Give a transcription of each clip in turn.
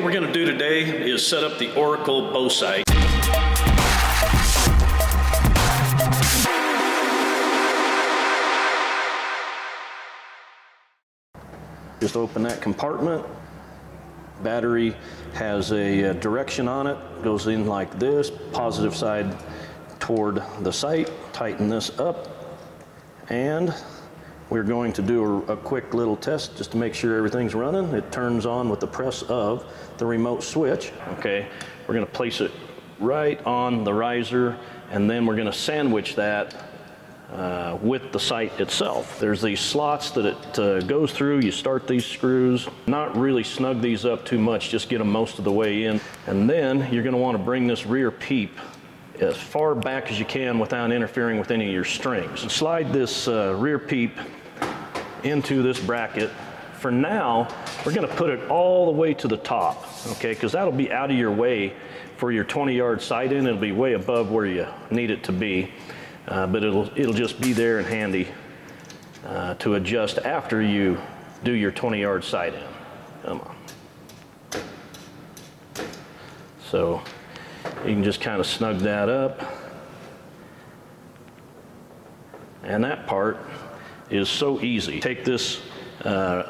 what we're going to do today is set up the Oracle Bow Sight. Just open that compartment. Battery has a direction on it, goes in like this, positive side toward the sight. Tighten this up, and we're going to do a quick little test just to make sure everything's running. It turns on with the press of the remote switch. Okay, we're going to place it right on the riser, and then we're going to sandwich that with the sight itself. There's these slots that it goes through. You start these screws, not really snug these up too much, just get them most of the way in. And then you're going to want to bring this rear peep as far back as you can without interfering with any of your strings. And slide this rear peep into this bracket. For now, we're going to put it all the way to the top, okay, because that'll be out of your way for your 20-yard sight in. It'll be way above where you need it to be, but it'll just be there and handy to adjust after you do your 20-yard sight in. Come on. So you can just kind of snug that up, and that part is so easy. Take this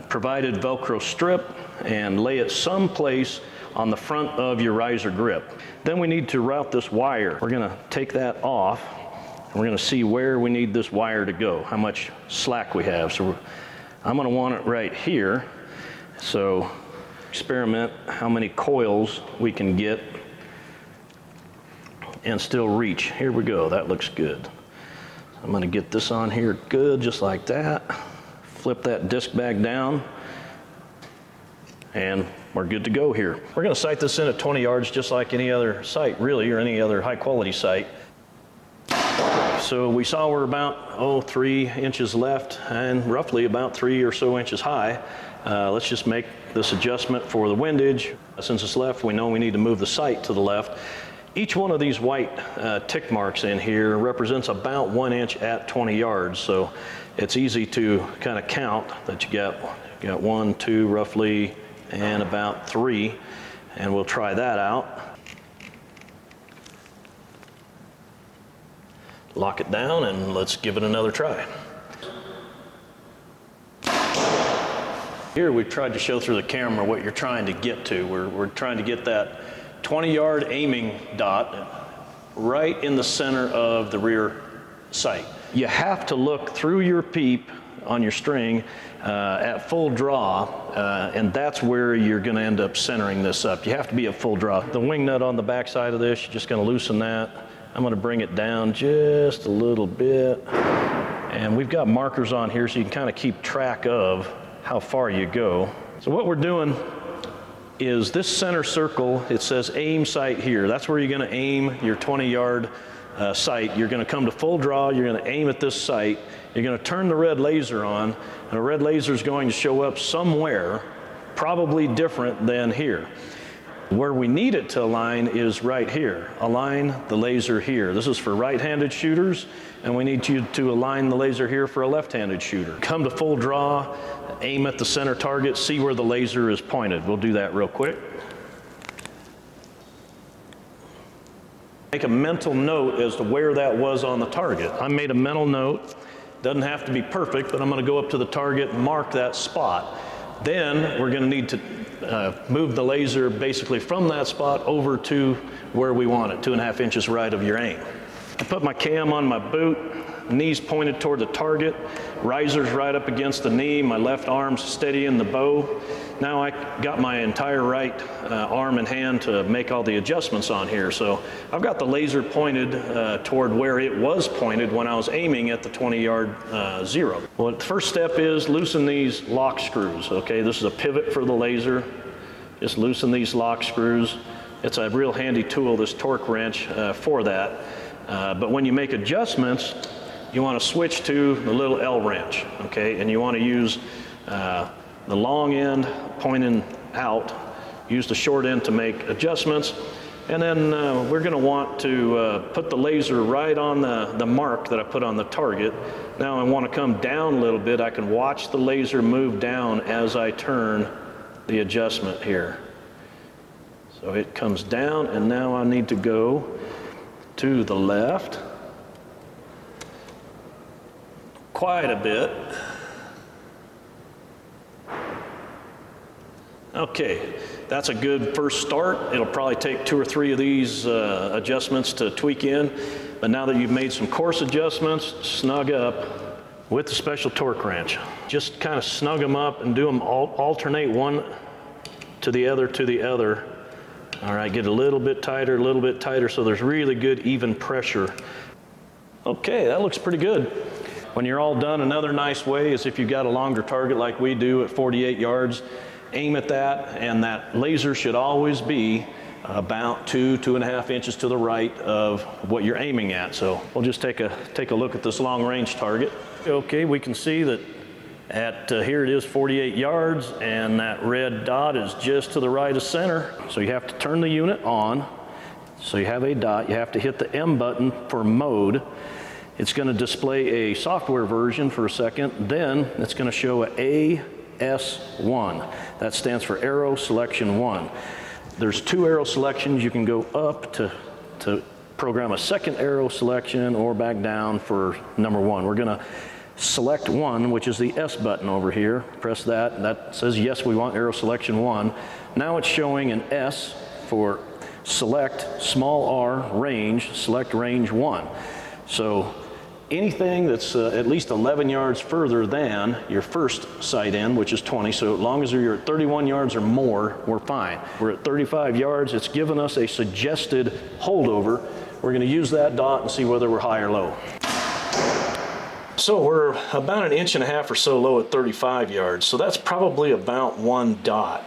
provided Velcro strip and lay it someplace on the front of your riser grip. Then we need to route this wire. We're going to take that off, and we're going to see where we need this wire to go, how much slack we have. So I'm going to want it right here. So experiment how many coils we can get and still reach. Here we go. That looks good. I'm going to get this on here good, just like that. Flip that disc back down, and we're good to go here. We're going to sight this in at 20 yards just like any other sight, really, or any other high quality sight. So we saw we're about 3 inches left and roughly about 3 or so inches high. Let's just make this adjustment for the windage. Since it's left, we know we need to move the sight to the left. Each one of these white tick marks in here represents about 1 inch at 20 yards. So it's easy to kind of count that you got 1, 2 roughly, and about 3. And we'll try that out. Lock it down and let's give it another try. Here we've tried to show through the camera what you're trying to get to. We're trying to get that 20-yard aiming dot right in the center of the rear sight. You have to look through your peep on your string at full draw, and that's where you're going to end up centering this up. You have to be at full draw. The wing nut on the back side of this, you're just going to loosen that. I'm going to bring it down just a little bit, and we've got markers on here so you can kind of keep track of how far you go. So what we're doing is this center circle, it says aim sight here. That's where you're going to aim your 20-yard sight. You're going to come to full draw, you're going to aim at this sight, you're going to turn the red laser on, and the red laser is going to show up somewhere, probably different than here. Where we need it to align is right here. Align the laser here. This is for right-handed shooters, and we need you to align the laser here for a left-handed shooter. Come to full draw, aim at the center target, see where the laser is pointed. We'll do that real quick. Make a mental note as to where that was on the target. I made a mental note. Doesn't have to be perfect, but I'm going to go up to the target and mark that spot. Then we're going to need to move the laser basically from that spot over to where we want it, 2.5 inches right of your aim. I put my cam on my boot, knees pointed toward the target, riser's right up against the knee, my left arm's steadying the bow. Now I got my entire right arm and hand to make all the adjustments on here. So I've got the laser pointed toward where it was pointed when I was aiming at the 20-yard zero. Well, the first step is loosen these lock screws, okay? This is a pivot for the laser. Just loosen these lock screws. It's a real handy tool, this torque wrench, for that. But when you make adjustments, you want to switch to the little L wrench, okay? And you want to use the long end pointing out, use the short end to make adjustments, and then we're going to want to put the laser right on the mark that I put on the target. Now I want to come down a little bit. I can watch the laser move down as I turn the adjustment here. So it comes down, and now I need to go to the left quite a bit. Okay, that's a good first start. It'll probably take 2 or 3 of these adjustments to tweak in, but now that you've made some coarse adjustments, snug up with the special torque wrench. Just kind of snug them up and do them alternate one to the other. All right, get a little bit tighter, so there's really good even pressure. Okay, that looks pretty good. When you're all done, another nice way is if you've got a longer target like we do at 48 yards, aim at that, and that laser should always be about 2.5 inches to the right of what you're aiming at. So we'll just take a look at this long range target. Okay, we can see that at here it is 48 yards, and that red dot is just to the right of center. So you have to turn the unit on. So you have a dot, you have to hit the M button for mode. It's going to display a software version for a second, then it's going to show a AS1. That stands for Arrow Selection 1. There's 2 arrow selections. You can go up to program a second arrow selection, or back down for number 1. We're going to select 1, which is the S button over here. Press that, and that says yes, we want arrow selection 1. Now it's showing an S for select small r range, select range 1. So anything that's at least 11 yards further than your first sight in, which is 20, so as long as you're at 31 yards or more, we're fine. We're at 35 yards, it's given us a suggested holdover. We're going to use that dot and see whether we're high or low. So we're about 1.5 inches or so low at 35 yards, so that's probably about 1 dot.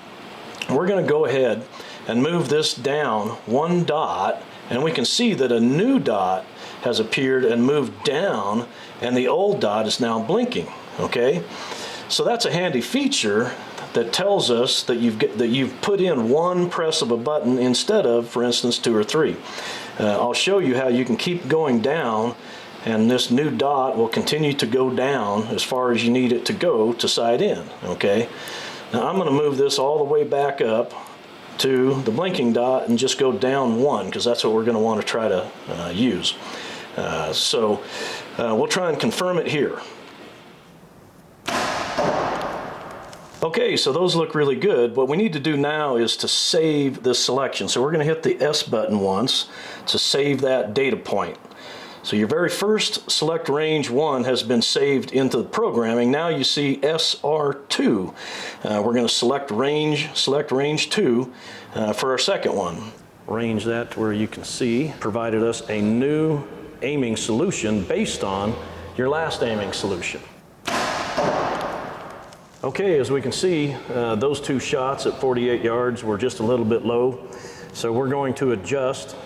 We're going to go ahead and move this down 1 dot, and we can see that a new dot has appeared and moved down, and the old dot is now blinking. Okay, so that's a handy feature that tells us that you've put in 1 press of a button instead of, for instance, 2 or 3. I'll show you how you can keep going down, and this new dot will continue to go down as far as you need it to go to sight in. Okay, now I'm going to move this all the way back up to the blinking dot and just go down 1, because that's what we're going to want to try to use. So we'll try and confirm it here. Okay, so those look really good. What we need to do now is to save this selection. So we're going to hit the S button once to save that data point. So your very first select range 1 has been saved into the programming. Now you see SR2. We're going to select range 2 for our second one. Range that to where you can see provided us a new aiming solution based on your last aiming solution. Okay, as we can see, those 2 shots at 48 yards were just a little bit low. So we're going to adjust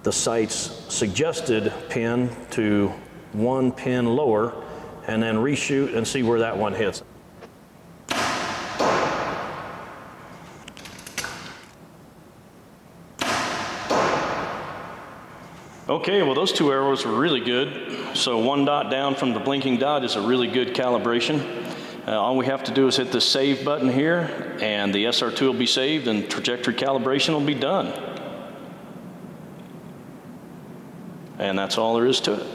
the sight's suggested pin to 1 pin lower, and then reshoot and see where that one hits. Okay, well those 2 arrows were really good. So 1 dot down from the blinking dot is a really good calibration. All we have to do is hit the save button here, and the SR2 will be saved and trajectory calibration will be done. And that's all there is to it.